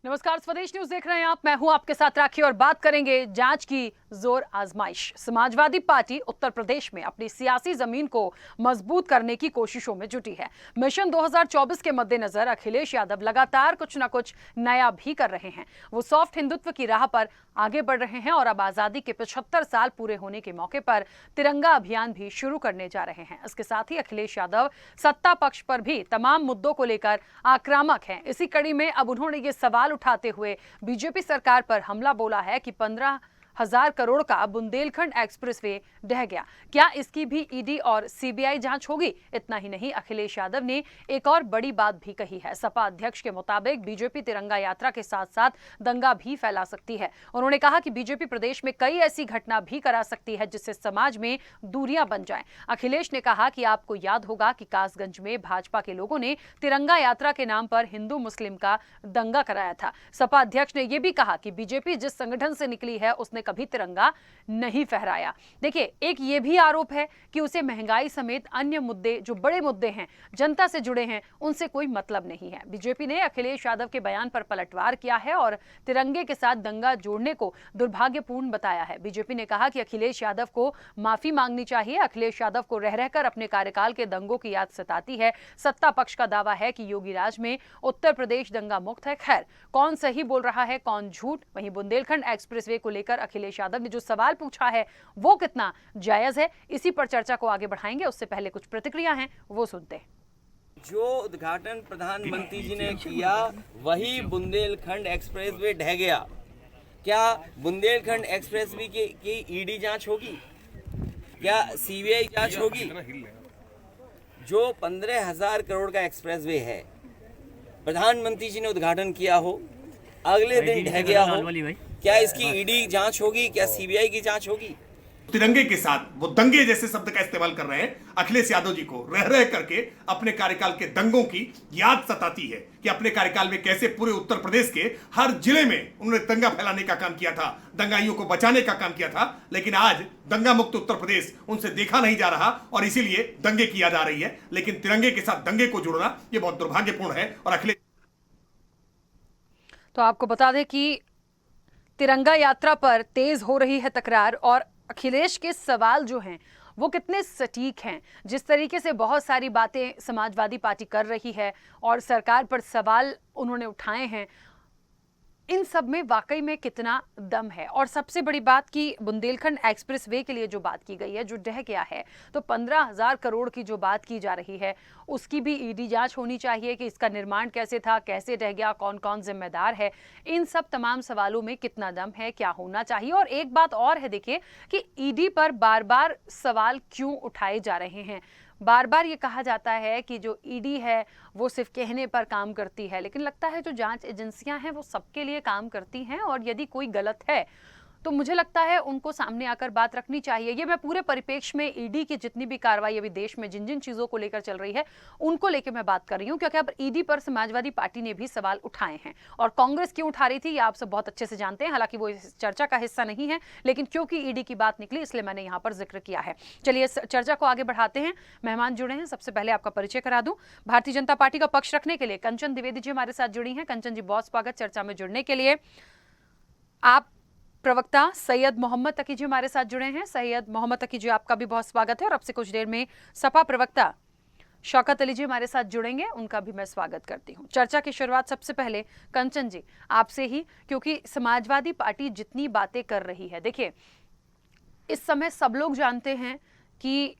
नमस्कार, स्वदेश न्यूज देख रहे हैं आप। मैं हूं आपके साथ राखी और बात करेंगे जांच की जोर आजमाइश। समाजवादी पार्टी उत्तर प्रदेश में अपनी सियासी जमीन को मजबूत करने की कोशिशों में जुटी है। मिशन 2024 के मद्देनजर अखिलेश यादव लगातार कुछ न कुछ नया भी कर रहे हैं। वो सॉफ्ट हिंदुत्व की राह पर आगे बढ़ रहे हैं और अब आजादी के 75 साल पूरे होने के मौके पर तिरंगा अभियान भी शुरू करने जा रहे हैं। इसके साथ ही अखिलेश यादव सत्ता पक्ष पर भी तमाम मुद्दों को लेकर आक्रामक हैं। इसी कड़ी में अब उन्होंने ये सवाल उठाते हुए बीजेपी सरकार पर हमला बोला है कि 15,000 करोड़ का बुंदेलखंड एक्सप्रेसवे ढह गया। क्या इसकी भी ईडी और सीबीआई जांच होगी? इतना ही नहीं, अखिलेश यादव ने एक और बड़ी बात भी कही है। सपा अध्यक्ष के मुताबिक बीजेपी तिरंगा यात्रा के साथ साथ दंगा भी फैला सकती है। उन्होंने कहा कि बीजेपी प्रदेश में कई ऐसी घटना भी करा सकती है जिससे समाज में दूरियां बन जाएं। अखिलेश ने कहा कि आपको याद होगा कि कासगंज में भाजपा के लोगों ने तिरंगा यात्रा के नाम पर हिंदू मुस्लिम का दंगा कराया था। सपा अध्यक्ष ने यह भी कहा कि बीजेपी जिस संगठन से निकली है उसने कभी तिरंगा नहीं फहराया। देखिए, एक ये भी आरोप है कि उसे महंगाई समेत अन्य मुद्दे, जो बड़े मुद्दे हैं, जनता से जुड़े हैं, उनसे कोई मतलब नहीं है। बीजेपी ने अखिलेश यादव के बयान पर पलटवार किया है और तिरंगे के साथ दंगा जोड़ने को दुर्भाग्यपूर्ण बताया है। बीजेपी ने कहा कि अखिलेश यादव को माफी मांगनी चाहिए। अखिलेश यादव को रह रहकर अपने कार्यकाल के दंगों की याद सताती है। सत्ता पक्ष का दावा है कि योगी राज में उत्तर प्रदेश दंगा मुक्त है। खैर, कौन सही बोल रहा है, कौन झूठ? वहीं बुंदेलखंड एक्सप्रेसवे को लेकर अखिलेश यादव ने जो सवाल पूछा है वो कितना जायज है, इसी पर चर्चा को आगे बढ़ाएंगे। उससे पहले कुछ प्रतिक्रिया हैं, वो सुनते हैं। जो उद्घाटन प्रधानमंत्री जी ने किया वही बुंदेलखंड एक्सप्रेसवे ढह गया। क्या बुंदेलखंड एक्सप्रेसवे की ईडी जांच होगी? क्या सीबीआई जांच होगी? जो 15,000 करोड़ का एक्सप्रेसवे है, प्रधानमंत्री जी ने उद्घाटन किया हो, अगले दिन ढह गया हो, क्या इसकी ईडी जांच होगी? क्या सीबीआई की जांच होगी? तिरंगे के साथ वो दंगे जैसे शब्द का इस्तेमाल कर रहे हैं। अखिलेश यादव जी को रह रह करके अपने कार्यकाल के दंगों की याद सताती है कि अपने कार्यकाल में कैसे पूरे उत्तर प्रदेश के हर जिले में उन्होंने दंगा फैलाने का काम किया था, दंगाइयों को बचाने का काम किया था। लेकिन आज दंगा मुक्त उत्तर प्रदेश उनसे देखा नहीं जा रहा और इसीलिए दंगे किया जा रही है। लेकिन तिरंगे के साथ दंगे को जोड़ना यह बहुत दुर्भाग्यपूर्ण है। और अखिलेश, तो आपको बता दें कि तिरंगा यात्रा पर तेज हो रही है तकरार और अखिलेश के सवाल जो हैं वो कितने सटीक हैं। जिस तरीके से बहुत सारी बातें समाजवादी पार्टी कर रही है और सरकार पर सवाल उन्होंने उठाए हैं, इन सब में वाकई में कितना दम है। और सबसे बड़ी बात कि बुंदेलखंड एक्सप्रेसवे के लिए जो बात की गई है, जो ढह गया है, तो 15,000 करोड़ की जो बात की जा रही है उसकी भी ईडी जांच होनी चाहिए कि इसका निर्माण कैसे था, कैसे ढह गया, कौन कौन जिम्मेदार है। इन सब तमाम सवालों में कितना दम है, क्या होना चाहिए। और एक बात और है, देखिए कि ईडी पर बार बार सवाल क्यों उठाए जा रहे हैं। बार बार ये कहा जाता है कि जो ईडी है वो सिर्फ कहने पर काम करती है, लेकिन लगता है जो जांच एजेंसियां हैं वो सबके लिए काम करती हैं और यदि कोई गलत है तो मुझे लगता है उनको सामने आकर बात रखनी चाहिए। ये मैं पूरे परिप्रेक्ष्य में ईडी की जितनी भी कार्रवाई अभी देश में जिन जिन चीजों को लेकर चल रही है उनको लेकर मैं बात कर रही हूँ, क्योंकि अब ईडी पर समाजवादी पार्टी ने भी सवाल उठाए हैं और कांग्रेस क्यों उठा रही थी ये आप सब बहुत अच्छे से जानते हैं। हालांकि वो इस चर्चा का हिस्सा नहीं है, लेकिन क्योंकि ईडी की बात निकली इसलिए मैंने यहाँ पर जिक्र किया है। चलिए इस चर्चा को आगे बढ़ाते हैं। मेहमान जुड़े हैं, सबसे पहले आपका परिचय करा दूं। भारतीय जनता पार्टी का पक्ष रखने के लिए कंचन द्विवेदी जी हमारे साथ जुड़ी हैं। कंचन जी, बहुत स्वागत चर्चा में जुड़ने के लिए। आप प्रवक्ता सैयद मोहम्मद तकी जी हमारे साथ जुड़े हैं। सैयद मोहम्मद तकी जी, आपका भी बहुत स्वागत है। और अब से कुछ देर में सपा प्रवक्ता शौकत अली जी हमारे साथ जुड़ेंगे, उनका भी मैं स्वागत करती हूं। चर्चा की शुरुआत सबसे पहले कंचन जी आपसे ही, क्योंकि समाजवादी पार्टी जितनी बातें कर रही है, देखिए इस समय सब लोग जानते हैं कि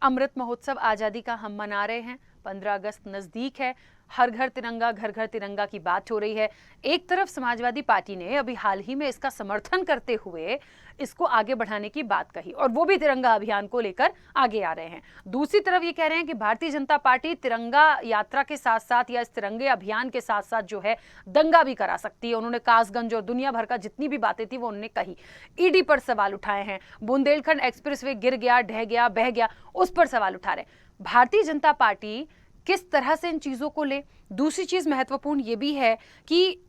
अमृत महोत्सव आज़ादी का हम मना रहे हैं, 15 अगस्त नज़दीक है, हर घर तिरंगा घर घर तिरंगा की बात हो रही है। एक तरफ समाजवादी पार्टी ने अभी हाल ही में इसका समर्थन करते हुए इसको आगे बढ़ाने की बात कही और वो भी तिरंगा अभियान को लेकर आगे आ रहे हैं। दूसरी तरफ ये कह रहे हैं कि भारतीय जनता पार्टी तिरंगा यात्रा के साथ साथ या इस तिरंगे अभियान के साथ साथ जो है दंगा भी करा सकती है। उन्होंने कासगंज और दुनिया भर का जितनी भी बातें थी वो उन्होंने कही। ईडी पर सवाल उठाए हैं, बुंदेलखंड एक्सप्रेसवे गिर गया, ढह गया, बह गया, उस पर सवाल उठा रहे। भारतीय जनता पार्टी किस तरह से इन चीजों को ले? दूसरी चीज महत्वपूर्ण ये भी है कि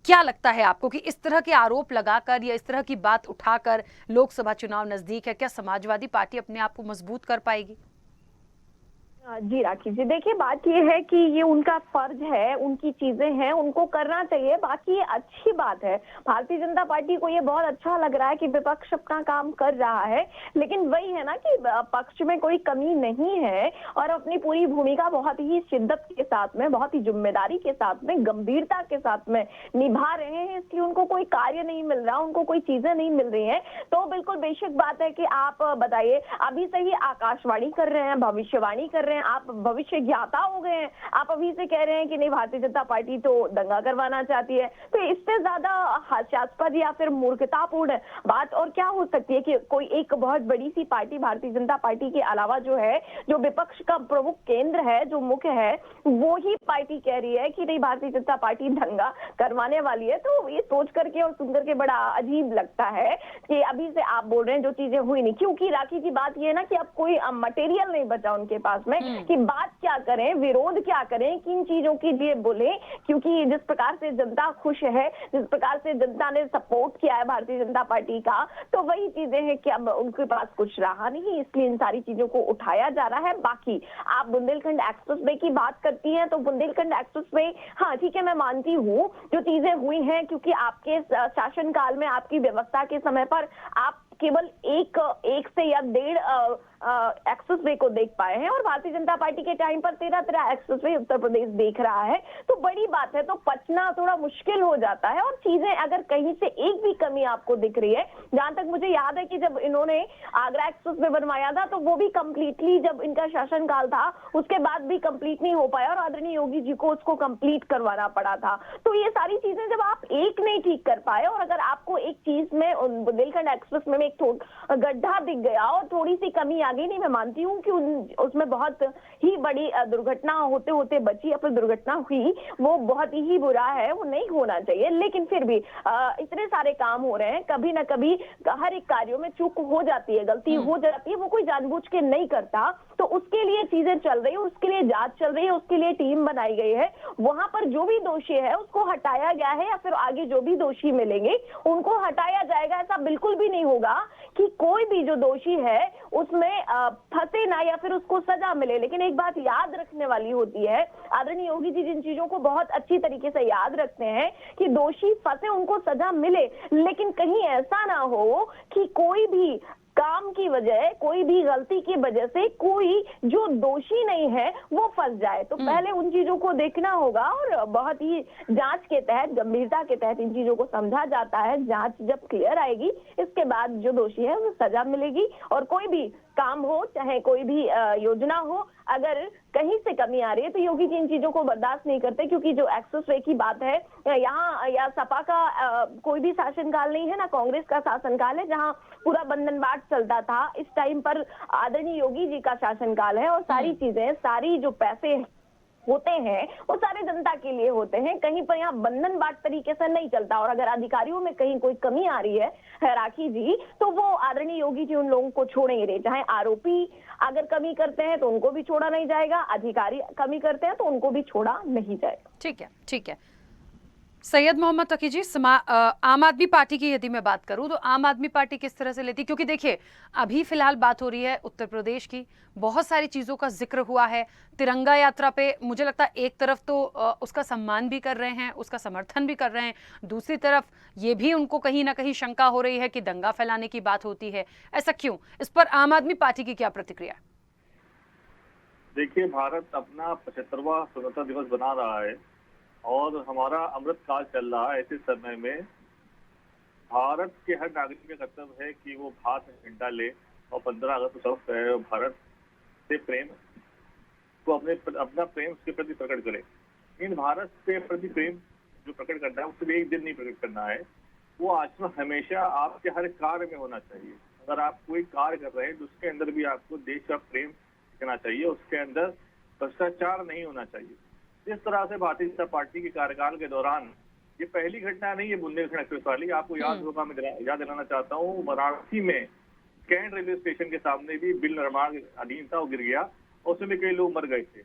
क्या लगता है आपको कि इस तरह के आरोप लगाकर या इस तरह की बात उठाकर, लोकसभा चुनाव नजदीक है, क्या समाजवादी पार्टी अपने आप को मजबूत कर पाएगी? जी राखी जी, देखिए बात ये है कि ये उनका फर्ज है, उनकी चीजें हैं, उनको करना चाहिए। बाकी ये अच्छी बात है, भारतीय जनता पार्टी को ये बहुत अच्छा लग रहा है कि विपक्ष अपना काम कर रहा है, लेकिन वही है ना कि पक्ष में कोई कमी नहीं है और अपनी पूरी भूमिका बहुत ही शिद्दत के साथ में, बहुत ही जिम्मेदारी के साथ में, गंभीरता के साथ में निभा रहे हैं। इसलिए उनको कोई कार्य नहीं मिल रहा, उनको कोई चीजें नहीं मिल रही है, तो बिल्कुल बेशक बात है कि आप बताइए, अभी से ही आकाशवाणी कर रहे हैं, भविष्यवाणी कर रहे हैं, आप भविष्य ज्ञाता हो गए हैं, आप अभी से कह रहे हैं कि नहीं भारतीय जनता पार्टी तो दंगा करवाना चाहती है। तो इससे ज्यादा हास्यास्पद या फिर मूर्खतापूर्ण बात और क्या हो सकती है कि कोई एक बहुत बड़ी सी पार्टी भारतीय जनता पार्टी के अलावा जो है, जो विपक्ष का प्रमुख केंद्र है, जो मुख्य है, वो ही पार्टी कह रही है कि नहीं भारतीय जनता पार्टी दंगा करवाने वाली है। तो ये सोच करके और सुन करके बड़ा अजीब लगता है कि अभी से आप बोल रहे हैं जो चीजें हुई नहीं, क्योंकि राखी जी बात ये है ना कि अब कोई मटेरियल नहीं बचा उनके पास में कि बात क्या करें, विरोध क्या करें, किन चीजों के लिए बोले, क्योंकि जिस प्रकार से जनता खुश है, जिस प्रकार से जनता ने सपोर्ट किया है भारतीय जनता पार्टी का, तो वही चीजें हैं कि अब उनके पास कुछ रहा नहीं, इसलिए इन सारी चीजों को उठाया जा रहा है। बाकी आप बुंदेलखंड एक्सप्रेस वे की बात करती हैं, तो बुंदेलखंड एक्सप्रेस वे, हाँ ठीक है, मैं मानती हूँ जो चीजें हुई हैं, क्योंकि आपके शासनकाल में, आपकी व्यवस्था के समय पर आप केवल एक से या 1.5 एक्सप्रेस वे को देख पाए हैं और भारतीय जनता पार्टी के टाइम पर 13 एक्सप्रेस वे उत्तर प्रदेश देख रहा है। तो बड़ी बात है, तो पचना थोड़ा मुश्किल हो जाता है। और चीजें अगर कहीं से एक भी कमी आपको दिख रही है, जहां तक मुझे याद है कि जब इन्होंने आगरा एक्सप्रेस वे बनवाया था तो वो भी कंप्लीटली, जब इनका शासनकाल था उसके बाद भी कंप्लीट नहीं हो पाया और आदरणीय योगी जी को उसको कंप्लीट करवाना पड़ा था। तो ये सारी चीजें जब आप एक नहीं ठीक कर पाए और अगर आपको एक चीज में बुंदेलखंड एक्सप्रेस में एक गड्ढा दिख गया और थोड़ी सी कमी आ गई, नहीं मैं मानती हूँ कि उसमें बहुत ही बड़ी दुर्घटना होते होते बची या फिर दुर्घटना हुई, वो बहुत ही बुरा है, वो नहीं होना चाहिए। लेकिन फिर भी इतने सारे काम हो रहे हैं, कभी ना कभी हर एक कार्यों में चूक हो जाती है, गलती हो जाती है, वो कोई जानबूझ के नहीं करता। तो उसके लिए चीजें चल रही है, उसके लिए जांच चल रही है, उसके लिए टीम बनाई गई है। वहां पर जो भी दोषी है उसको हटाया गया है या फिर आगे जो भी दोषी मिलेंगे उनको हटाया जाएगा। ऐसा बिल्कुल भी नहीं होगा कि कोई भी जो दोषी है उसमें फंसे ना या फिर उसको सजा मिले। लेकिन एक बात याद रखने वाली होती है, आदरणीय योगी जी जिन चीजों को बहुत अच्छी तरीके से याद रखते हैं कि दोषी फंसे उनको सजा मिले, लेकिन कहीं ऐसा ना हो कि कोई भी काम की वजह, कोई भी गलती की वजह से कोई जो दोषी नहीं है वो फंस जाए। तो पहले उन चीजों को देखना होगा और बहुत ही जांच के तहत, गंभीरता के तहत इन चीजों को समझा जाता है। जांच जब क्लियर आएगी इसके बाद जो दोषी है वो सजा मिलेगी। और कोई भी काम हो, चाहे कोई भी योजना हो, अगर कहीं से कमी आ रही है तो योगी जी इन चीजों को बर्दाश्त नहीं करते, क्योंकि जो एक्सेस वे की बात है, यहाँ या सपा का कोई भी शासनकाल नहीं है ना कांग्रेस का शासनकाल है जहाँ पूरा बंधन बाट चलता था। इस टाइम पर आदरणीय योगी जी का शासनकाल है और सारी चीजें, सारी जो पैसे होते हैं वो सारे जनता के लिए होते हैं। कहीं पर यहाँ बंधन बाट तरीके से नहीं चलता। और अगर अधिकारियों में कहीं कोई कमी आ रही है राखी जी, तो वो आदरणीय योगी जी उन लोगों को छोड़े ही रहे। चाहे आरोपी अगर कमी करते हैं तो उनको भी छोड़ा नहीं जाएगा, अधिकारी कमी करते हैं तो उनको भी छोड़ा नहीं जाएगा। ठीक है, ठीक है। सैयद मोहम्मद तकी जी, आम आदमी पार्टी की यदि मैं बात करूं तो आम आदमी पार्टी किस तरह से लेती, क्योंकि देखिए अभी फिलहाल बात हो रही है उत्तर प्रदेश की, बहुत सारी चीज़ों का जिक्र हुआ है। तिरंगा यात्रा पे मुझे लगता है एक तरफ तो उसका सम्मान भी कर रहे हैं, उसका समर्थन भी कर रहे हैं, दूसरी तरफ ये भी उनको कहीं ना कहीं शंका हो रही है कि दंगा फैलाने की बात होती है। ऐसा क्यों? इस पर आम आदमी पार्टी की क्या प्रतिक्रिया? देखिए, भारत अपना 75वां स्वतंत्रता दिवस बना रहा है और हमारा अमृत काल चल रहा है। ऐसे समय में भारत के हर नागरिक का कर्तव्य है कि वो भारत में झंडा ले और 15 अगस्त को सबक है, भारत से प्रेम को अपना प्रेम उसके प्रति प्रकट करे। इन भारत के प्रति प्रेम जो प्रकट करना है उससे एक दिन नहीं प्रकट करना है, वो आचरण हमेशा आपके हर कार्य में होना चाहिए। अगर आप कोई कार्य कर रहे हैं तो उसके अंदर भी आपको देश का प्रेम दिखना चाहिए, उसके अंदर भ्रष्टाचार नहीं होना चाहिए। जिस तरह से भारतीय जनता पार्टी के कार्यकाल के दौरान, ये पहली घटना नहीं है बुंदेलखंड एक्सप्रेस वाली, आपको याद होगा, मैं याद दिलाना चाहता हूँ, वाराणसी में कैंट रेलवे स्टेशन के सामने भी बिल निर्माण अधीन था, वो गिर गया और उसमें कई लोग मर गए थे।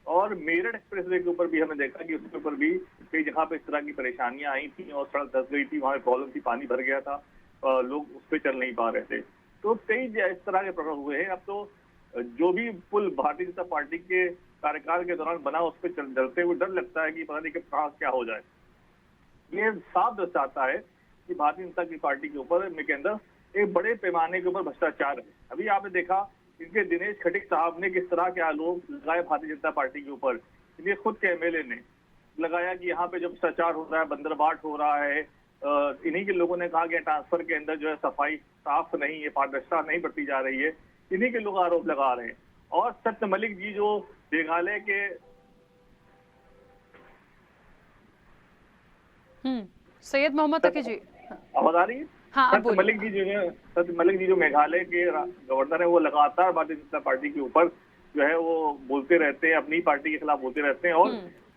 और मेरठ एक्सप्रेसवे के ऊपर भी हमने देखा कि उसके ऊपर भी कई जगह पे इस तरह की परेशानियां आई थी और सड़क धंस गई थी, वहां प्रॉब्लम थी, पानी भर गया था, लोग उस पर चल नहीं पा रहे थे। तो कई इस तरह के प्रभाव हुए हैं। अब तो जो भी पुल भारतीय जनता पार्टी के कार्यकाल के दौरान बना उस पर चलते हुए डर लगता है कि पता नहीं कि कहाँ क्या हो जाए। ये साफ दर्शाता है कि भारतीय जनता की पार्टी के ऊपर के अंदर एक बड़े पैमाने के ऊपर भ्रष्टाचार है। अभी आपने देखा इनके दिनेश खटीक साहब ने किस तरह के आरोप लगाए भारतीय जनता पार्टी के ऊपर। इनके खुद के एमएलए ने लगाया कि यहाँ पे जो भ्रष्टाचार हो रहा है, बंदरबाट हो रहा है, इन्हीं के लोगों ने कहा कि ट्रांसफर के अंदर जो है सफाई साफ नहीं है, पारदर्शिता नहीं बरती जा रही है, इन्हीं के लोग आरोप लगा रहे हैं। और सत्य मलिक जी जो मेघालय के सैयद मोहम्मद तकी जी, आवाज आ रही है? हाँ, सत्य मलिक जी जो मेघालय के गवर्नर है, वो लगातार भारतीय जनता पार्टी के ऊपर जो है वो बोलते रहते हैं, अपनी पार्टी के खिलाफ बोलते रहते हैं। और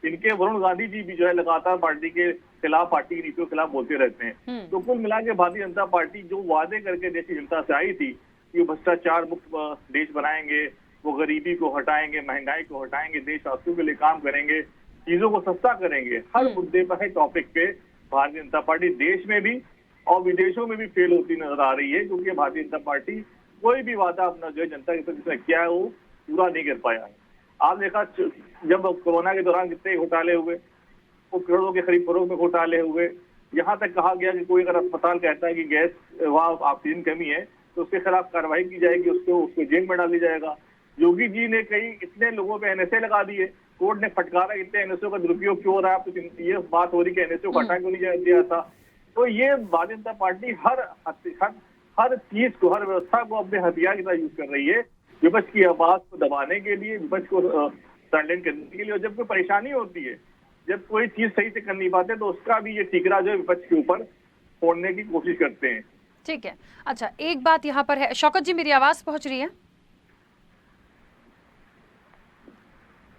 इनके वरुण गांधी जी भी जो है लगातार पार्टी के खिलाफ, पार्टी की नीतियों के खिलाफ बोलते रहते हैं। तो कुल मिला के भारतीय जनता पार्टी जो वादे करके देश की जनता से आई थी कि भ्रष्टाचार मुक्त देश बनाएंगे, वो गरीबी को हटाएंगे, महंगाई को हटाएंगे, देशवासियों के लिए काम करेंगे, चीजों को सस्ता करेंगे, हर मुद्दे पर है टॉपिक पे भारतीय जनता पार्टी देश में भी और विदेशों में भी फेल होती नजर आ रही है। क्योंकि भारतीय जनता पार्टी कोई भी वादा अपना जो है जनता के प्रति किया है वो पूरा नहीं कर पाया है। आप देखा जब कोरोना के दौरान कितने घोटाले हुए, वो करोड़ों के करीब फरोख में घोटाले हुए, यहाँ तक कहा गया कि कोई अगर अस्पताल कहता है कि गैस वहाँ ऑक्सीजन कमी है तो उसके खिलाफ कार्रवाई की जाएगी, उसको जेल में डाल दिया जाएगा। योगी जी ने कई इतने लोगों पे एनएसए लगा दिए, कोर्ट ने फटकारा इतने एनएसए का दुरुपयोग क्यों हो रहा है, तो ये बात हो रही कि एनएसए को हटा क्यों नहीं दिया था। तो ये भारतीय जनता पार्टी हर चीज को, हर व्यवस्था को अपने हथियार की तरह यूज कर रही है, विपक्ष की आवाज को दबाने के लिए, विपक्ष को साइलेंट करने के लिए। और जब कोई परेशानी होती है, जब कोई चीज सही से कर नहीं पाते, तो उसका भी ये ठीकरा जो है विपक्ष के ऊपर फोड़ने की कोशिश करते हैं। ठीक है। अच्छा, एक बात यहाँ पर है, शौकत जी मेरी आवाज पहुंच रही है?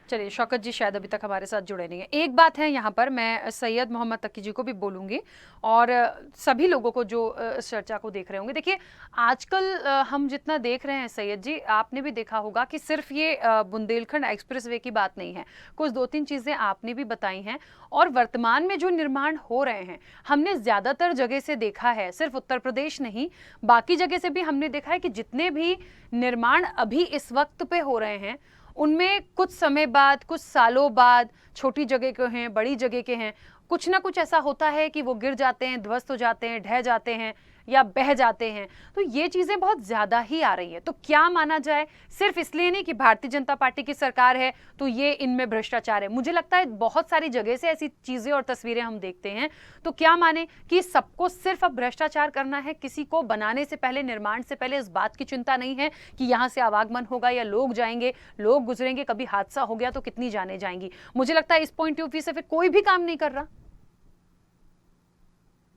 चलिए, शौकत जी शायद अभी तक हमारे साथ जुड़े नहीं है। एक बात है यहाँ पर, मैं सैयद मोहम्मद तकी जी को भी बोलूँगी और सभी लोगों को जो इस चर्चा को देख रहे होंगे। देखिए, आजकल हम जितना देख रहे हैं सैयद जी, आपने भी देखा होगा कि सिर्फ ये बुंदेलखंड एक्सप्रेसवे की बात नहीं है, कुछ 2-3 चीज़ें आपने भी बताई हैं। और वर्तमान में जो निर्माण हो रहे हैं, हमने ज़्यादातर जगह से देखा है, सिर्फ उत्तर प्रदेश नहीं, बाकी जगह से भी हमने देखा है कि जितने भी निर्माण अभी इस वक्त पे हो रहे हैं, उनमें कुछ समय बाद, कुछ सालों बाद, छोटी जगह के हैं, बड़ी जगह के हैं, कुछ ना कुछ ऐसा होता है कि वो गिर जाते हैं, ध्वस्त हो जाते हैं, ढह जाते हैं या बह जाते हैं। तो ये चीज़ें बहुत ज़्यादा ही आ रही हैं। तो क्या माना जाए, सिर्फ इसलिए नहीं कि भारतीय जनता पार्टी की सरकार है तो ये इनमें भ्रष्टाचार है। मुझे लगता है बहुत सारी जगह से ऐसी चीज़ें और तस्वीरें हम देखते हैं। तो क्या माने कि सबको सिर्फ अब भ्रष्टाचार करना है, किसी को बनाने से पहले, निर्माण से पहले इस बात की चिंता नहीं है कि यहाँ से आवागमन होगा या लोग जाएंगे, लोग गुजरेंगे, कभी हादसा हो गया तो कितनी जाने जाएंगी। मुझे लगता है इस पॉइंट ऑफ व्यू से फिर कोई भी काम नहीं कर रहा।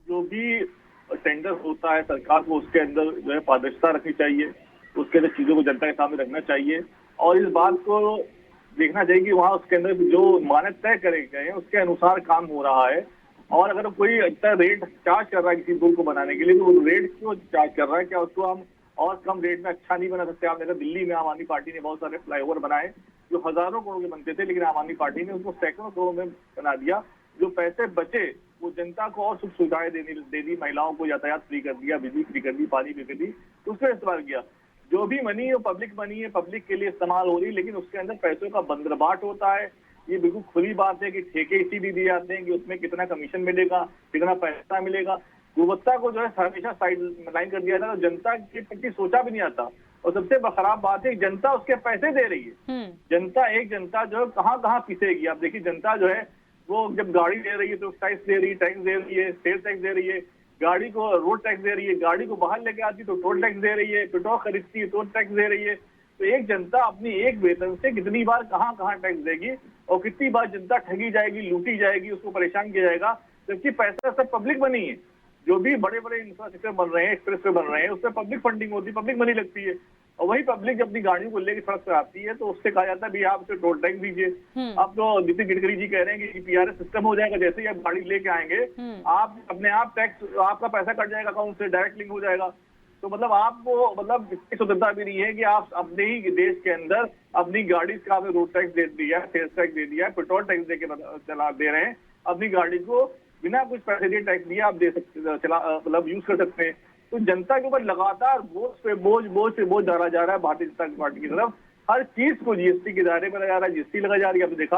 जो भी टेंडर होता है, सरकार को उसके अंदर जो है पारदर्शिता रखनी चाहिए, उसके अंदर चीजों को जनता के सामने रखना चाहिए और इस बात को देखना चाहिए कि वहाँ उसके अंदर जो मानक तय करे गए हैं उसके अनुसार काम हो रहा है। और अगर कोई इतना रेट चार्ज कर रहा है किसी पुल को बनाने के लिए, तो वो रेट क्यों चार्ज कर रहा है? क्या उसको हम और कम रेट में अच्छा नहीं बना सकते? आपने देखा दिल्ली में आम आदमी पार्टी ने बहुत सारे फ्लाईओवर बनाए जो हजारों करोड़ के बनते थे, लेकिन आम आदमी पार्टी ने उसको सैकड़ों करोड़ में बना दिया। जो पैसे बचे वो जनता को और सुख सुविधाएं दे दी, महिलाओं को यातायात फ्री कर दिया, बिजली फ्री कर दी, पानी फ्री कर दी, तो उसमें इस्तेमाल किया। जो भी मनी है वो पब्लिक मनी है, पब्लिक के लिए इस्तेमाल हो रही है, लेकिन उसके अंदर पैसों का बंदरबाट होता है। ये बिल्कुल खुली बात है कि ठेके इसीलिए दिए जाते हैं कि उसमें कितना कमीशन मिलेगा, कितना पैसा मिलेगा। गुणवत्ता को जो है हमेशा साइड लाइन कर दिया जाता है, जनता के प्रति सोचा भी नहीं आता। और सबसे खराब बात है जनता उसके पैसे दे रही है। जनता जो है कहाँ पिसेगी। आप देखिए, जनता जो है वो जब गाड़ी दे रही है तो टैक्स दे रही है, सेल टैक्स दे रही है, गाड़ी को रोड टैक्स दे रही है, गाड़ी को बाहर लेके आती तो टोल टैक्स दे रही है, पेट्रोल खरीदती है तो टैक्स दे रही है। तो एक जनता अपनी एक वेतन से कितनी बार कहाँ टैक्स देगी और कितनी बार जनता ठगी जाएगी, लूटी जाएगी, उसको परेशान किया जाएगा, जबकि पैसा सब पब्लिक मनी है। जो भी बड़े बड़े इंफ्रास्ट्रक्चर बन रहे हैं, एक्सप्रेस वे बन रहे हैं, उसमें पब्लिक फंडिंग होती है, पब्लिक मनी लगती है। और वही पब्लिक जब अपनी गाड़ियों को लेकर सड़क पर आती है तो उससे कहा जाता है भी आप उसे टोल टैक्स दीजिए। अब तो नितिन गडकरी जी कह रहे हैं कि पीआरएस सिस्टम हो जाएगा, जैसे ही आप गाड़ी लेके आएंगे आप अपने आप टैक्स, आपका पैसा कट जाएगा अकाउंट से, डायरेक्ट लिंक हो जाएगा। तो मतलब आपको मतलब इतनी स्वतंत्रता भी नहीं है कि आप अपने ही देश के अंदर अपनी गाड़ी का आपने रोड टैक्स दे दिया, सेल्स टैक्स दे दिया, पेट्रोल टैक्स दे रहे हैं, अपनी गाड़ी को बिना कुछ पैसे दिए टैक्स दिया आप दे सकते, मतलब यूज कर सकते हैं। तो जनता के ऊपर लगातार बोझ डाला जा रहा है भारतीय जनता पार्टी की तरफ। हर चीज को जीएसटी के दायरे में लगाया जा रहा है, जीएसटी लगाई जा रही है। हमने देखा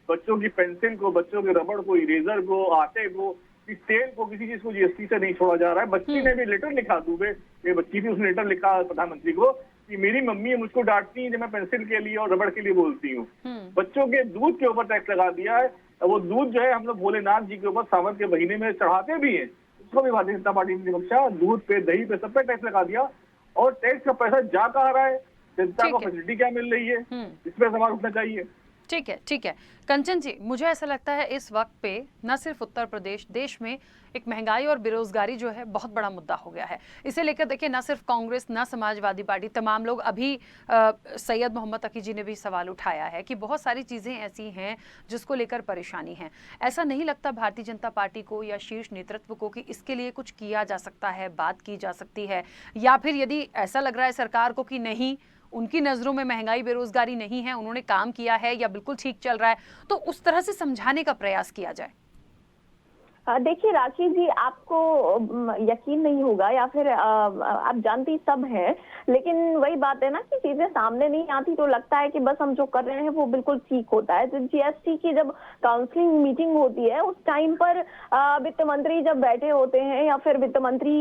बच्चों की पेंसिल को, बच्चों के रबड़ को, इरेजर को, आटे को, तेल को, किसी चीज को जीएसटी से नहीं छोड़ा जा रहा है। बच्ची ने भी लेटर लिखा, दुबे ये बच्ची थी, उसने लेटर लिखा प्रधानमंत्री को कि मेरी मम्मी मुझको डांटती है जब मैं पेंसिल के लिए और रबड़ के लिए बोलती हूँ। बच्चों के दूध के ऊपर टैक्स लगा दिया है। वो दूध जो है हम लोग भोलेनाथ जी के ऊपर सावन के महीने में चढ़ाते भी हैं, उसको भी भारतीय जनता पार्टी ने बख्शा। दूध पे, दही पे, सब पे टैक्स लगा दिया। और टैक्स का पैसा जा कहाँ रहा है, जनता को फैसिलिटी क्या मिल रही है, इस पर सवाल उठना चाहिए। ठीक है, ठीक है। कंचन जी, मुझे ऐसा लगता है इस वक्त पे न सिर्फ उत्तर प्रदेश, देश में एक महंगाई और बेरोजगारी जो है बहुत बड़ा मुद्दा हो गया है। इसे लेकर देखिए, न सिर्फ कांग्रेस, न समाजवादी पार्टी, तमाम लोग, अभी सैयद मोहम्मद तकी जी ने भी सवाल उठाया है कि बहुत सारी चीज़ें ऐसी हैं जिसको लेकर परेशानी है। ऐसा नहीं लगता भारतीय जनता पार्टी को या शीर्ष नेतृत्व को कि इसके लिए कुछ किया जा सकता है, बात की जा सकती है? या फिर यदि ऐसा लग रहा है सरकार को कि नहीं, उनकी नजरों में महंगाई बेरोजगारी नहीं है, उन्होंने काम किया है या बिल्कुल ठीक चल रहा है, तो उस तरह से समझाने का प्रयास किया जाए? देखिए राखी जी, आपको यकीन नहीं होगा या फिर आप जानती सब हैं, लेकिन वही बात है ना कि चीजें सामने नहीं आती तो लगता है कि बस हम जो कर रहे हैं वो बिल्कुल ठीक होता है। तो जीएसटी की जब काउंसलिंग मीटिंग होती है उस टाइम पर वित्त मंत्री जब बैठे होते हैं या फिर वित्त मंत्री,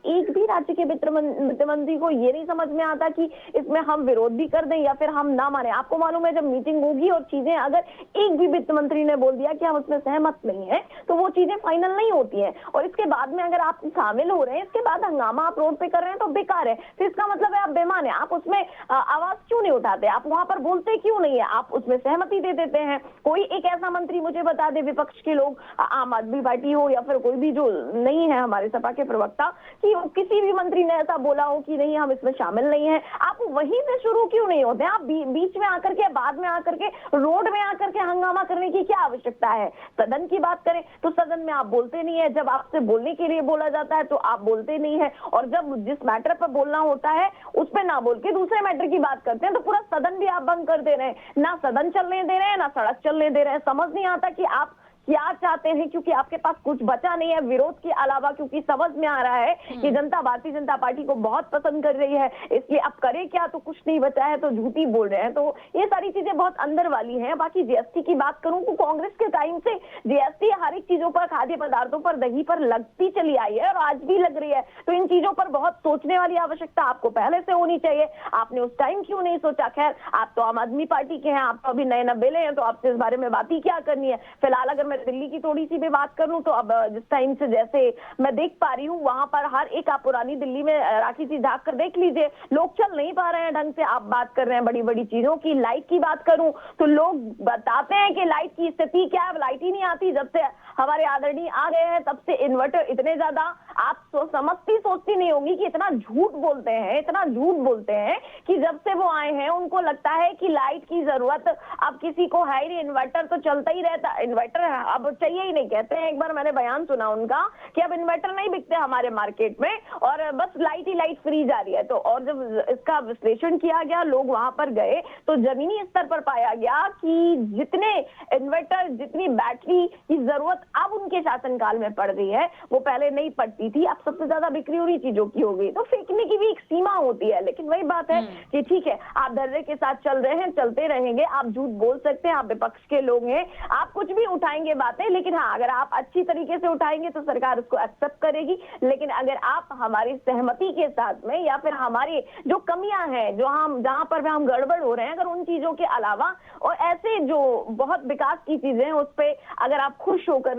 एक भी राज्य के वित्त मंत्री को ये नहीं समझ में आता कि इसमें हम विरोध भी कर दें या फिर हम ना माने। आपको मालूम है, जब मीटिंग होगी और चीजें अगर एक भी वित्त मंत्री ने बोल दिया कि हम उसमें सहमत नहीं है तो वो चीजें फाइनल नहीं होती है। और इसके बाद में अगर आप शामिल हो रहे हैं, इसके बाद हंगामा आप रोड पे कर रहे हैं तो बेकार है। फिर इसका मतलब है आप बेईमान है। आप उसमें आवाज क्यों नहीं उठाते, आप वहां पर बोलते क्यों नहीं है, आप उसमें सहमति दे देते हैं। कोई एक ऐसा मंत्री मुझे बता दे, विपक्ष के लोग, आम आदमी पार्टी हो या फिर कोई भी जो नहीं है हमारे सपा के प्रवक्ता, कि किसी भी मंत्री ने ऐसा बोला हो कि नहीं हम इसमें शामिल नहीं है। आप वहीं से शुरू क्यों नहीं होते? आप बीच में आकर के, बाद में आकर के, रोड में आकर के हंगामा करने की क्या आवश्यकता है? सदन की बात करें तो सदन में आप बोलते नहीं है, जब आपसे बोलने के लिए बोला जाता है तो आप बोलते नहीं है, और जब जिस मैटर पर बोलना होता है उस पर ना बोल के दूसरे मैटर की बात करते हैं तो पूरा सदन भी आप बंद कर दे रहे हैं। ना सदन चलने दे रहे हैं, ना सड़क चलने दे रहे हैं। समझ नहीं आता कि आप क्या चाहते हैं, क्योंकि आपके पास कुछ बचा नहीं है विरोध के अलावा, क्योंकि समझ में आ रहा है कि जनता भारतीय जनता पार्टी को बहुत पसंद कर रही है, इसलिए अब करे क्या, तो कुछ नहीं बचा है तो झूठी बोल रहे हैं। तो ये सारी चीजें बहुत अंदर वाली हैं। बाकी जीएसटी की बात करूं तो कांग्रेस के टाइम से जीएसटी हर एक चीजों पर, खाद्य पदार्थों पर, दही पर लगती चली आई है और आज भी लग रही है। तो इन चीजों पर बहुत सोचने वाली आवश्यकता आपको पहले से होनी चाहिए। आपने उस टाइम क्यों नहीं सोचा? खैर, आप तो आम आदमी पार्टी के हैं, आप तो अभी नए नबेले हैं, तो आपसे इस बारे में बात ही क्या करनी है। फिलहाल अगर दिल्ली की थोड़ी सी भी बात करूं तो अब जिस टाइम से जैसे मैं देख पा रही हूं, वहां पर हर एक, आप पुरानी दिल्ली में राखी जी झांक कर देख लीजिए, लोग चल नहीं पा रहे हैं ढंग से। आप बात कर रहे हैं बड़ी बड़ी चीजों की। लाइट की बात करूं तो लोग बताते हैं कि लाइट की स्थिति क्या है, लाइट ही नहीं आती। जब से हमारे आदरणीय आ गए हैं तब से इन्वर्टर इतने ज्यादा, आप सोचती नहीं होंगी कि इतना झूठ बोलते हैं, इतना झूठ बोलते हैं कि जब से वो आए हैं उनको लगता है कि लाइट की जरूरत अब किसी को है ही नहीं, इन्वर्टर तो चलता ही रहता, इन्वर्टर अब चाहिए ही नहीं। कहते हैं, एक बार मैंने बयान सुना उनका कि अब इन्वर्टर नहीं बिकते हमारे मार्केट में और बस लाइट ही लाइट फ्री जा रही है। तो और जब इसका विश्लेषण किया गया, लोग वहां पर गए तो जमीनी स्तर पर पाया गया कि जितने इन्वर्टर, जितनी बैटरी की जरूरत अब उनके शासनकाल में पड़ रही है वो पहले नहीं पड़ती थी। अब सबसे ज्यादा बिक्री उन्हीं चीजों की हो गई। तो फेंकने की भी एक सीमा होती है, लेकिन वही बात है कि ठीक है, आप धैर्य के साथ चल रहे हैं, चलते रहेंगे। आप झूठ बोल सकते हैं, आप विपक्ष के लोग हैं, आप कुछ भी उठाएंगे बातें, लेकिन हाँ, अगर आप अच्छी तरीके से उठाएंगे तो सरकार उसको एक्सेप्ट करेगी। लेकिन अगर आप हमारी सहमति के साथ में या फिर हमारी जो कमियां हैं, जो हम जहां पर हम गड़बड़ हो रहे हैं, अगर उन चीजों के अलावा और ऐसे जो बहुत विकास की चीजें हैं उस पर अगर आप खुश होकर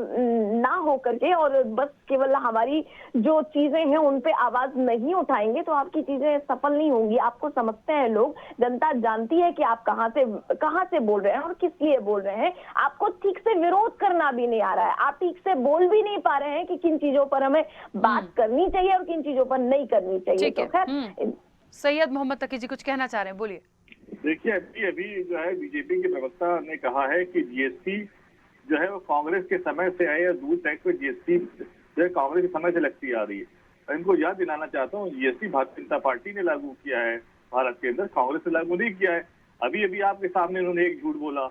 ना हो करके और बस केवल हमारी जो चीजें हैं उन पे आवाज नहीं उठाएंगे तो आपकी चीजें सफल नहीं होंगी। आपको समझते हैं लोग, जनता जानती है कि आप कहां से बोल रहे हैं और किस लिए बोल रहे हैं। आपको ठीक से विरोध करना भी नहीं आ रहा है, आप ठीक से बोल भी नहीं पा रहे हैं कि किन चीजों पर हमें बात करनी चाहिए और किन चीजों पर नहीं करनी चाहिए। तो खैर, सैयद मोहम्मद तकी जी कुछ कहना चाह रहे हैं, बोलिए। देखिए, अभी जो है बीजेपी के प्रवक्ता ने कहा है कि जीएसटी जो है वो कांग्रेस के समय से है, या दूध टैक्स पे जीएसटी जो है कांग्रेस के समय से लगती आ रही है। इनको याद दिलाना चाहता हूँ, जीएसटी भारतीय जनता पार्टी ने लागू किया है भारत के अंदर, कांग्रेस ने लागू नहीं किया है। अभी आपके सामने उन्होंने एक झूठ बोला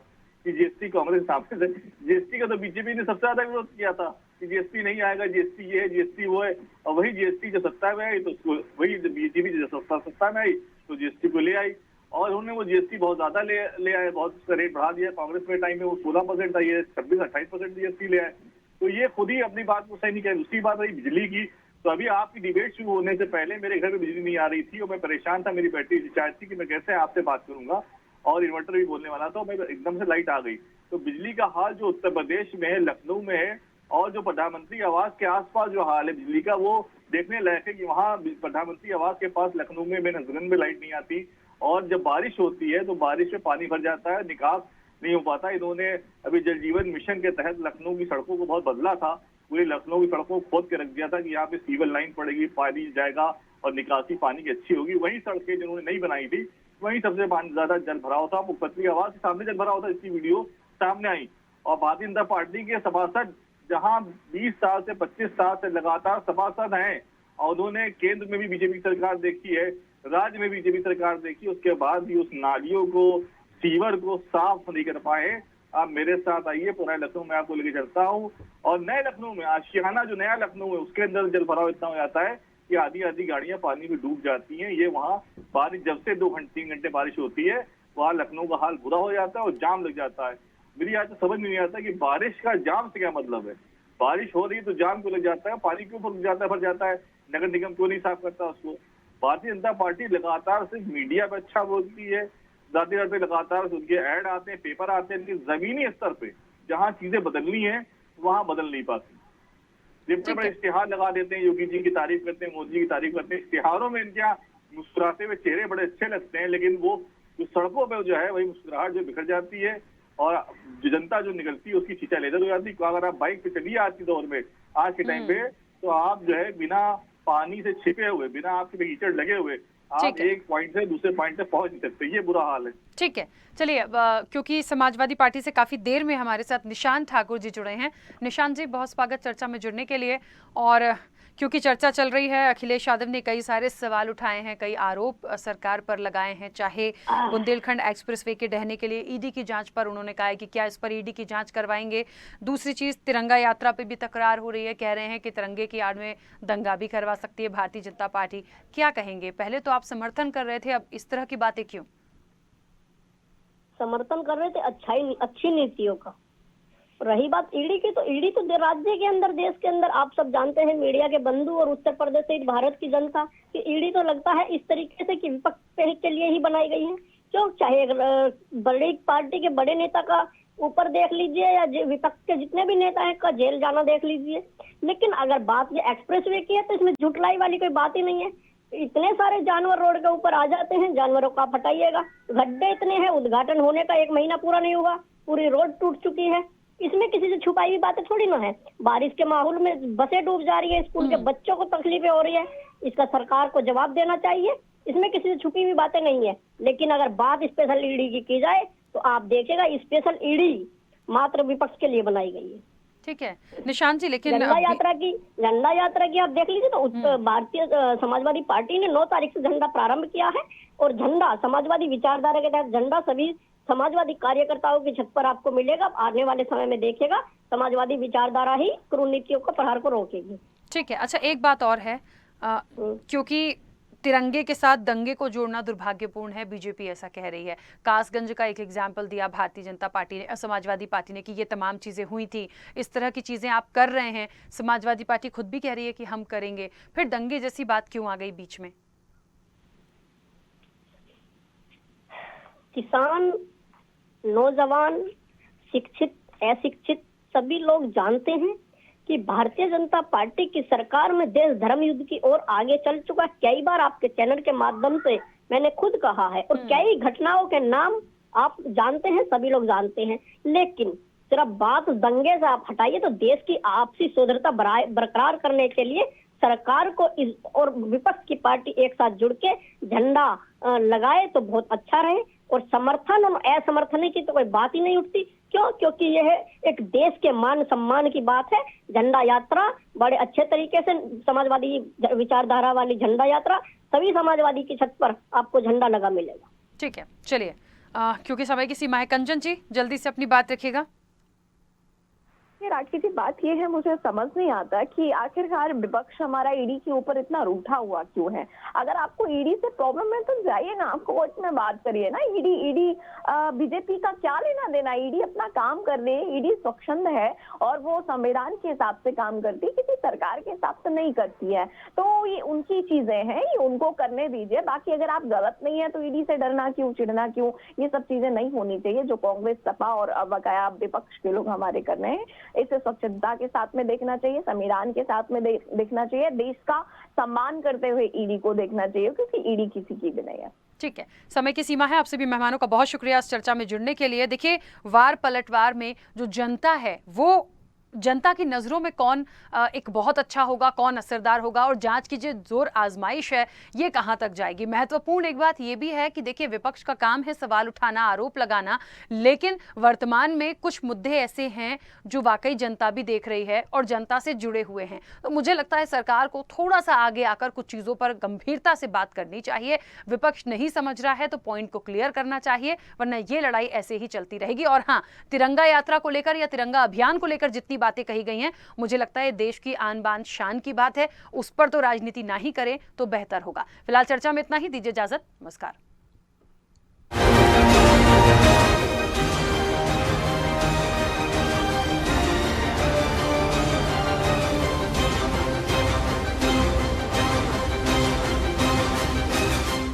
कि जीएसटी कांग्रेस के सामने से, जीएसटी का तो बीजेपी ने सबसे ज्यादा विरोध किया था। कि जीएसटी नहीं आएगा, जीएसटी ये है, जीएसटी वो है, और वही जीएसटी जो सत्ता में आई तो उसको वही बीजेपी जो सत्ता में आई तो जीएसटी को ले आई, और उन्होंने वो जीएसटी बहुत ज्यादा ले आए, बहुत उसका रेट बढ़ा दिया। कांग्रेस के टाइम में वो 16% था, ये 26-28% जीएसटी ले आए। तो ये खुद ही अपनी बात को सही नहीं कहे। दूसरी बात रही बिजली की, तो अभी आपकी डिबेट शुरू होने से पहले मेरे घर में बिजली नहीं आ रही थी और मैं परेशान था, मेरी बैटरी रिचार्ज थी कि मैं कैसे आपसे बात करूंगा, और इन्वर्टर भी बोलने वाला था, मैं एकदम से लाइट आ गई। तो बिजली का हाल जो उत्तर प्रदेश में है, लखनऊ में है, और जो प्रधानमंत्री आवास के आसपास जो हाल है बिजली का, वो देखने लायक है कि वहाँ प्रधानमंत्री आवास के पास लखनऊ में मेरे नजरन में लाइट नहीं आती, और जब बारिश होती है तो बारिश में पानी भर जाता है, निकास नहीं हो पाता। इन्होंने अभी जल जीवन मिशन के तहत लखनऊ की सड़कों को बहुत बदला था, पूरी लखनऊ की सड़कों को खोद के रख दिया था कि यहाँ पे सीवर लाइन पड़ेगी, पानी जाएगा और निकासी पानी की अच्छी होगी। वही सड़कें जिन्होंने नहीं बनाई थी, वहीं सबसे ज्यादा जल भराव था। मुख्यमंत्री आवास के सामने जल भराव था, इसकी वीडियो सामने आई। और भारतीय जनता पार्टी के सभासद जहां 20 साल से 25 साल से लगातार सभासद हैं, और उन्होंने केंद्र में भी बीजेपी सरकार देखी है, राज्य में बीजेपी सरकार देखी, उसके बाद भी उस नालियों को, सीवर को साफ नहीं कर पाए। आप मेरे साथ आइए, पुराने लखनऊ में आपको लेके चलता हूँ, और नए लखनऊ में आशियाना जो नया लखनऊ है उसके अंदर जल भराव इतना हो जाता है कि आधी गाड़ियां पानी में डूब जाती हैं। ये वहाँ बारिश जब से 2-3 घंटे बारिश होती है, वहाँ लखनऊ का हाल बुरा हो जाता है और जाम लग जाता है। मेरी आज तो समझ नहीं आता कि बारिश का जाम से क्या मतलब है। बारिश हो रही है तो जाम क्यों लग जाता है, पानी क्यों भर जाता है, नगर निगम क्यों नहीं साफ करता उसको। भारतीय जनता पार्टी लगातार सिर्फ मीडिया पे अच्छा बोलती है, जाते जाते लगातार उनके ऐड आते हैं, पेपर आते हैं, लेकिन जमीनी स्तर पे जहाँ चीजें बदलनी है वहाँ बदल नहीं पाती। बड़े इश्तिहार लगा देते हैं, योगी जी की तारीफ करते हैं, मोदी जी की तारीफ करते हैं, इश्तिहारों में इनके यहाँ मुस्कुराते हुए चेहरे बड़े अच्छे लगते हैं, लेकिन वो जो सड़कों पे जो है वही मुस्कुराहट जो बिखर जाती है, और जो जनता जो निकलती है उसकी चीचा लेदर हो जाती है। अगर आप बाइक पे चलिए आज के दौर में, आज के टाइम पे, तो आप जो है बिना पानी से छिपे हुए, बिना आपके पे कीचड़ लगे हुए, आप एक पॉइंट से दूसरे पॉइंट तक पहुंच नहीं सकते। ये बुरा हाल है। ठीक है, चलिए, क्योंकि समाजवादी पार्टी से काफी देर में हमारे साथ निशांत ठाकुर जी जुड़े हैं। निशांत जी, बहुत स्वागत चर्चा में जुड़ने के लिए। और क्योंकि चर्चा चल रही है, अखिलेश यादव ने कई सारे सवाल उठाए हैं, कई आरोप सरकार पर लगाए हैं, चाहे बुंदेलखंड एक्सप्रेसवे के ढहने के लिए ईडी की जांच पर उन्होंने कहा है कि क्या इस पर ईडी की जांच करवाएंगे। दूसरी चीज, तिरंगा यात्रा पे भी तकरार हो रही है, कह रहे हैं कि तिरंगे की आड़ में दंगा भी करवा सकती है भारतीय जनता पार्टी। क्या कहेंगे? पहले तो आप समर्थन कर रहे थे, अब इस तरह की बातें क्यों? समर्थन कर रहे थे अच्छी नीतियों का। रही बात ईडी की, तो ईडी तो राज्य के अंदर, देश के अंदर आप सब जानते हैं, मीडिया के बंधु और उत्तर प्रदेश सहित भारत की जनता, कि ईडी तो लगता है इस तरीके से कि विपक्ष के लिए ही बनाई गई है। क्यों? चाहे बड़ी पार्टी के बड़े नेता का ऊपर देख लीजिए, या विपक्ष के जितने भी नेता हैं का जेल जाना देख लीजिए। लेकिन अगर बात ये एक्सप्रेसवे की है तो इसमें झुटलाई वाली कोई बात ही नहीं है। इतने सारे जानवर रोड के ऊपर आ जाते हैं, जानवरों का हटाइएगा, गड्ढे इतने हैं, उद्घाटन होने का 1 महीना पूरा नहीं हुआ, पूरी रोड टूट चुकी है। इसमें किसी से छुपाई हुई बातें थोड़ी ना है। बारिश के माहौल में बसें डूब जा रही है, स्कूल के बच्चों को तकलीफें हो रही है, इसका सरकार को जवाब देना चाहिए। इसमें किसी से छुपी हुई बातें नहीं है। लेकिन अगर बात स्पेशल ईडी की जाए तो आप देखिएगा, स्पेशल ईडी मात्र विपक्ष के लिए बनाई गई है। ठीक है निशांत जी, लेकिन झंडा यात्रा की आप देख लीजिए तो भारतीय समाजवादी पार्टी ने 9 तारीख से झंडा प्रारंभ किया है, और झंडा समाजवादी विचारधारा के तहत झंडा सभी समाजवादी कार्यकर्ताओं की छत पर आपको मिलेगा। आने वाले समय में देखिएगा, समाजवादी विचारधारा ही कुनीतियों का प्रहार को रोकेगी। ठीक है, अच्छा एक बात और है, क्योंकि तिरंगे के साथ दंगे को जोड़ना दुर्भाग्यपूर्ण है, बीजेपी ऐसा कह रही है। कासगंज का एक एग्जाम्पल दिया भारतीय जनता पार्टी ने, समाजवादी पार्टी ने, कि ये तमाम चीजें हुई थी, इस तरह की चीजें आप कर रहे हैं। समाजवादी पार्टी खुद भी कह रही है कि हम करेंगे, फिर दंगे जैसी बात क्यों आ गई बीच में? किसान, नौजवान, शिक्षित, अशिक्षित सभी लोग जानते हैं कि भारतीय जनता पार्टी की सरकार में देश धर्म युद्ध की ओर आगे चल चुका। कई बार आपके चैनल के माध्यम से मैंने खुद कहा है, और कई घटनाओं के नाम आप जानते हैं, सभी लोग जानते हैं। लेकिन सिर्फ बात दंगे से आप हटाइए तो देश की आपसी सौहार्दता बरकरार करने के लिए सरकार को और विपक्ष की पार्टी एक साथ जुड़ के झंडा लगाए तो बहुत अच्छा रहे। और समर्थन और असमर्थन की तो कोई बात ही नहीं उठती। क्यों? क्योंकि यह एक देश के मान सम्मान की बात है। झंडा यात्रा बड़े अच्छे तरीके से, समाजवादी विचारधारा वाली झंडा यात्रा, सभी समाजवादी की छत पर आपको झंडा लगा मिलेगा। ठीक है, चलिए, क्योंकि समय की सीमा है, कंचन जी जल्दी से अपनी बात रखिएगा। देखिए राखी जी, बात ये है, मुझे समझ नहीं आता कि आखिरकार विपक्ष हमारा ईडी के ऊपर इतना रूठा हुआ क्यों है। अगर आपको ईडी से प्रॉब्लम है तो जाइए ना, आप कोर्ट में बात करिए ना। ईडी बीजेपी का क्या लेना देना, ईडी अपना काम कर रही है, ईडी स्वच्छंद है और वो संविधान के हिसाब से काम करती है, किसी सरकार के हिसाब से नहीं करती है। तो ये उनकी चीजें हैं, ये उनको करने दीजिए। बाकी अगर आप गलत नहीं है तो ईडी से डरना क्यों, चिढ़ना क्यों, ये सब चीजें नहीं होनी चाहिए जो कांग्रेस, सपा और बकाया विपक्ष के लोग हमारे कर रहे हैं। इसे स्वच्छता के साथ में देखना चाहिए, संविधान के साथ में देखना चाहिए, देश का सम्मान करते हुए ईडी को देखना चाहिए, क्योंकि ईडी किसी की भी नहीं है। ठीक है, समय की सीमा है। आपसे भी मेहमानों का बहुत शुक्रिया इस चर्चा में जुड़ने के लिए। देखिए, वार पलटवार में जो जनता है वो जनता की नज़रों में कौन एक बहुत अच्छा होगा, कौन असरदार होगा, और जांच की जो जोर आजमाइश है ये कहां तक जाएगी। महत्वपूर्ण एक बात ये भी है कि देखिए, विपक्ष का काम है सवाल उठाना, आरोप लगाना, लेकिन वर्तमान में कुछ मुद्दे ऐसे हैं जो वाकई जनता भी देख रही है और जनता से जुड़े हुए हैं। तो मुझे लगता है सरकार को थोड़ा सा आगे आकर कुछ चीज़ों पर गंभीरता से बात करनी चाहिए। विपक्ष नहीं समझ रहा है तो पॉइंट को क्लियर करना चाहिए, वरना ये लड़ाई ऐसे ही चलती रहेगी। और हाँ, तिरंगा यात्रा को लेकर या तिरंगा अभियान को लेकर जितनी बातें कही गई हैं, मुझे लगता है देश की आन बान शान की बात है, उस पर तो राजनीति ना ही करें तो बेहतर होगा। फिलहाल चर्चा में इतना ही, दीजिए इजाजत, नमस्कार।